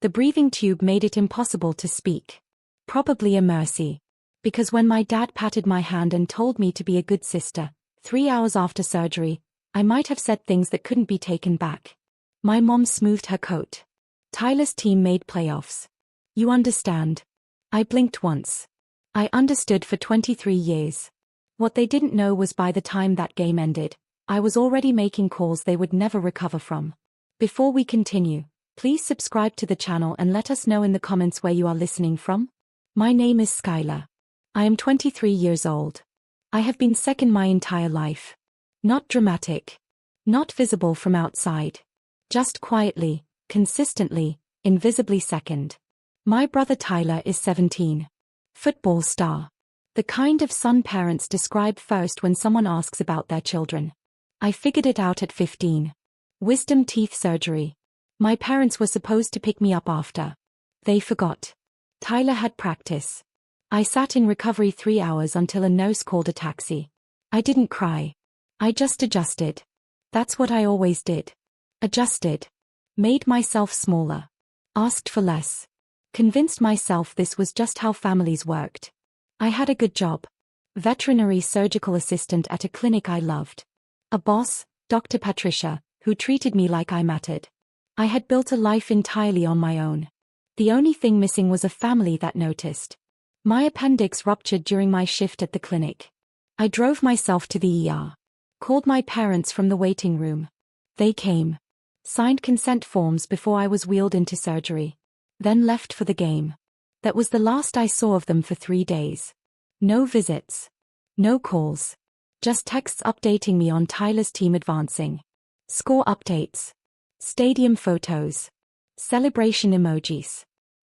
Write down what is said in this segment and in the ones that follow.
The breathing tube made it impossible to speak. Probably a mercy. Because when my dad patted my hand and told me to be a good sister, 3 hours after surgery, I might have said things that couldn't be taken back. My mom smoothed her coat. Tyler's team made playoffs. You understand? I blinked once. I understood for 23 years. What they didn't know was by the time that game ended, I was already making calls they would never recover from. Before we continue, please subscribe to the channel and let us know in the comments where you are listening from. My name is Skyler. I am 23 years old. I have been sick in my entire life. Not dramatic. Not visible from outside. Just quietly, consistently, invisibly second. My brother Tyler is 17. Football star. The kind of son parents describe first when someone asks about their children. I figured it out at 15. Wisdom teeth surgery. My parents were supposed to pick me up after. They forgot. Tyler had practice. I sat in recovery 3 hours until a nurse called a taxi. I didn't cry. I just adjusted. That's what I always did. Adjusted. Made myself smaller. Asked for less. Convinced myself this was just how families worked. I had a good job. Veterinary surgical assistant at a clinic I loved. A boss, Dr. Patricia, who treated me like I mattered. I had built a life entirely on my own. The only thing missing was a family that noticed. My appendix ruptured during my shift at the clinic. I drove myself to the ER. Called my parents from the waiting room. They came. Signed consent forms before I was wheeled into surgery. Then left for the game. That was the last I saw of them for 3 days. No visits. No calls. Just texts updating me on Tyler's team advancing. Score updates. Stadium photos. Celebration emojis.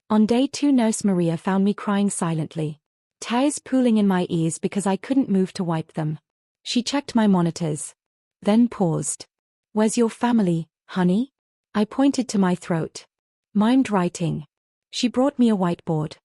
On day 2, Nurse Maria found me crying silently. Tears pooling in my ears because I couldn't move to wipe them. She checked my monitors. Then paused. Where's your family, honey? I pointed to my throat. Mimed writing. She brought me a whiteboard.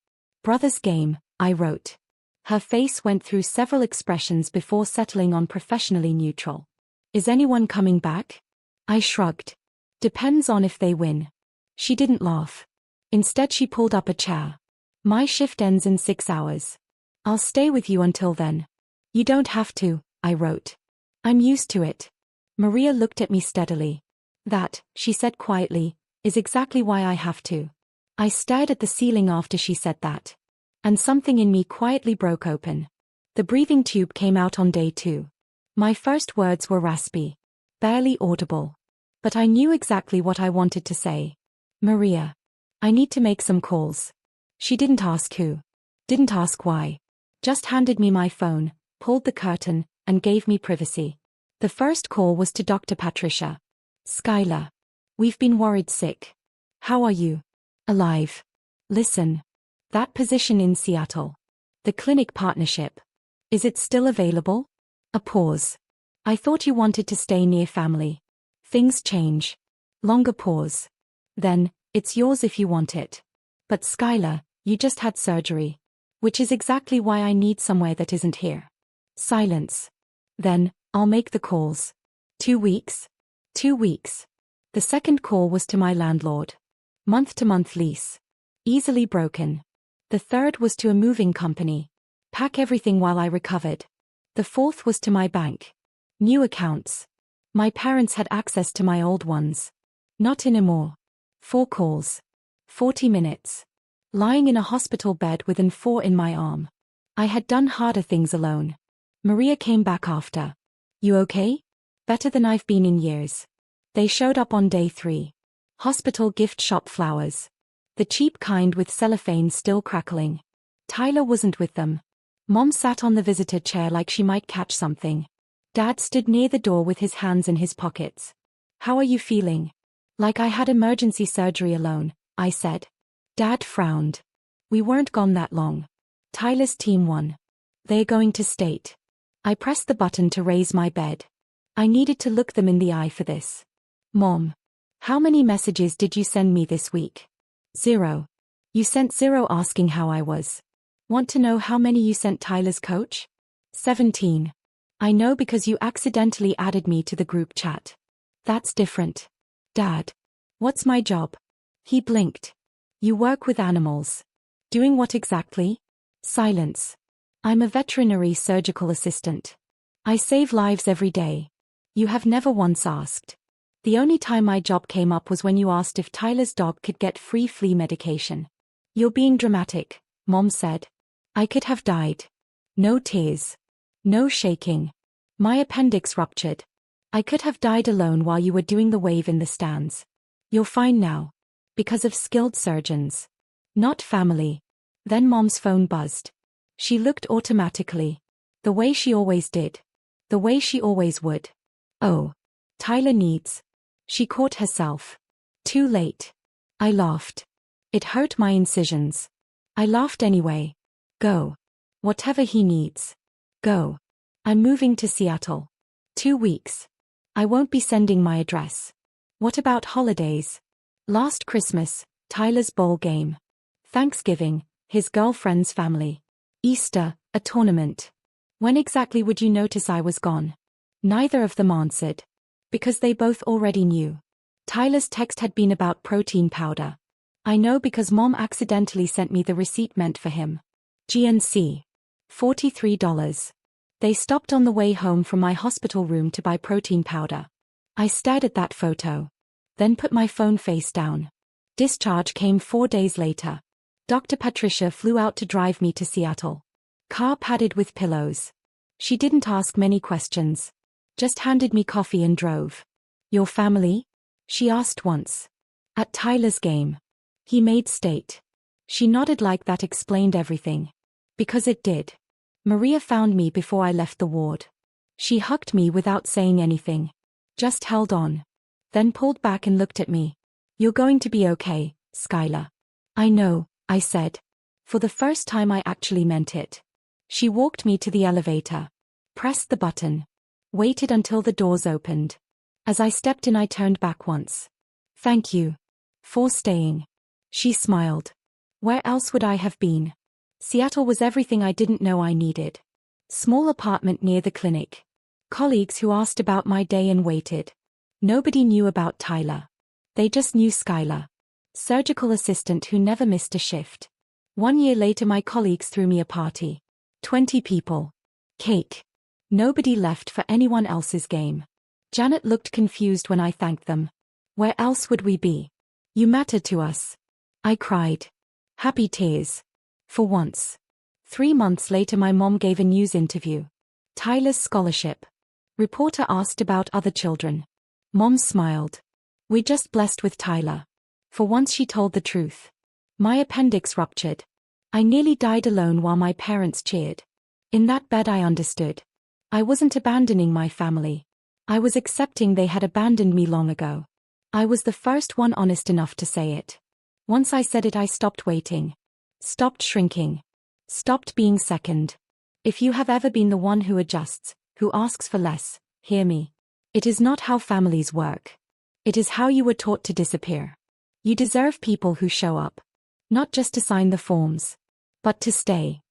Brothers game, I wrote. Her face went through several expressions before settling on professionally neutral. Is anyone coming back? I shrugged. Depends on if they win. She didn't laugh. Instead she pulled up a chair. My shift ends in 6 hours. I'll stay with you until then. You don't have to, I wrote. I'm used to it. Maria looked at me steadily. That, she said quietly, is exactly why I have to. I stared at the ceiling after she said that. And something in me quietly broke open. The breathing tube came out on day 2. My first words were raspy. Barely audible. But I knew exactly what I wanted to say. Maria. I need to make some calls. She didn't ask who. Didn't ask why. Just handed me my phone, pulled the curtain, and gave me privacy. The first call was to Dr. Patricia. Skyler. We've been worried sick. How are you? Alive. Listen. That position in Seattle. The clinic partnership. Is it still available? A pause. I thought you wanted to stay near family. Things change. Longer pause. Then, it's yours if you want it. But Skyler, you just had surgery. Which is exactly why I need somewhere that isn't here. Silence. Then, I'll make the calls. 2 weeks? 2 weeks. The second call was to my landlord. Month-to-month lease. Easily broken. The third was to a moving company. Pack everything while I recovered. The fourth was to my bank. New accounts. My parents had access to my old ones. Not anymore. 4 calls. 40 minutes. Lying in a hospital bed with an 4 in my arm. I had done harder things alone. Maria came back after. You okay? Better than I've been in years. They showed up on day 3. Hospital gift shop flowers. The cheap kind with cellophane still crackling. Tyler wasn't with them. Mom sat on the visitor chair like she might catch something. Dad stood near the door with his hands in his pockets. How are you feeling? Like I had emergency surgery alone, I said. Dad frowned. We weren't gone that long. Tyler's team won. They're going to state. I pressed the button to raise my bed. I needed to look them in the eye for this. Mom. How many messages did you send me this week? 0. You sent 0 asking how I was. Want to know how many you sent Tyler's coach? 17. I know because you accidentally added me to the group chat. That's different. Dad. What's my job? He blinked. You work with animals. Doing what exactly? Silence. I'm a veterinary surgical assistant. I save lives every day. You have never once asked. The only time my job came up was when you asked if Tyler's dog could get free flea medication. You're being dramatic, Mom said. I could have died. No tears. No shaking. My appendix ruptured. I could have died alone while you were doing the wave in the stands. You're fine now. Because of skilled surgeons. Not family. Then Mom's phone buzzed. She looked automatically. The way she always did. The way she always would. Oh. Tyler needs. She caught herself. Too late. I laughed. It hurt my incisions. I laughed anyway. Go. Whatever he needs. Go. I'm moving to Seattle. 2 weeks. I won't be sending my address. What about holidays? Last Christmas, Tyler's bowl game. Thanksgiving, his girlfriend's family. Easter, a tournament. When exactly would you notice I was gone? Neither of them answered. Because they both already knew. Tyler's text had been about protein powder. I know because Mom accidentally sent me the receipt meant for him. GNC. $43. They stopped on the way home from my hospital room to buy protein powder. I stared at that photo. Then put my phone face down. Discharge came 4 days later. Dr. Patricia flew out to drive me to Seattle. Car padded with pillows. She didn't ask many questions. Just handed me coffee and drove. Your family? She asked once. At Tyler's game. He made state. She nodded like that explained everything. Because it did. Maria found me before I left the ward. She hugged me without saying anything. Just held on. Then pulled back and looked at me. You're going to be okay, Skyler. I know, I said. For the first time I actually meant it. She walked me to the elevator. Pressed the button. Waited until the doors opened. As I stepped in I turned back once. Thank you. For staying. She smiled. Where else would I have been? Seattle was everything I didn't know I needed. Small apartment near the clinic. Colleagues who asked about my day and waited. Nobody knew about Tyler. They just knew Skyler. Surgical assistant who never missed a shift. 1 year later my colleagues threw me a party. 20 people. Cake. Nobody left for anyone else's game. Janet looked confused when I thanked them. Where else would we be? You matter to us. I cried. Happy tears. For once. 3 months later my mom gave a news interview. Tyler's scholarship. Reporter asked about other children. Mom smiled. We're just blessed with Tyler. For once she told the truth. My appendix ruptured. I nearly died alone while my parents cheered. In that bed I understood. I wasn't abandoning my family. I was accepting they had abandoned me long ago. I was the first one honest enough to say it. Once I said it I stopped waiting. Stopped shrinking. Stopped being second. If you have ever been the one who adjusts, who asks for less, hear me. It is not how families work. It is how you were taught to disappear. You deserve people who show up. Not just to sign the forms. But to stay.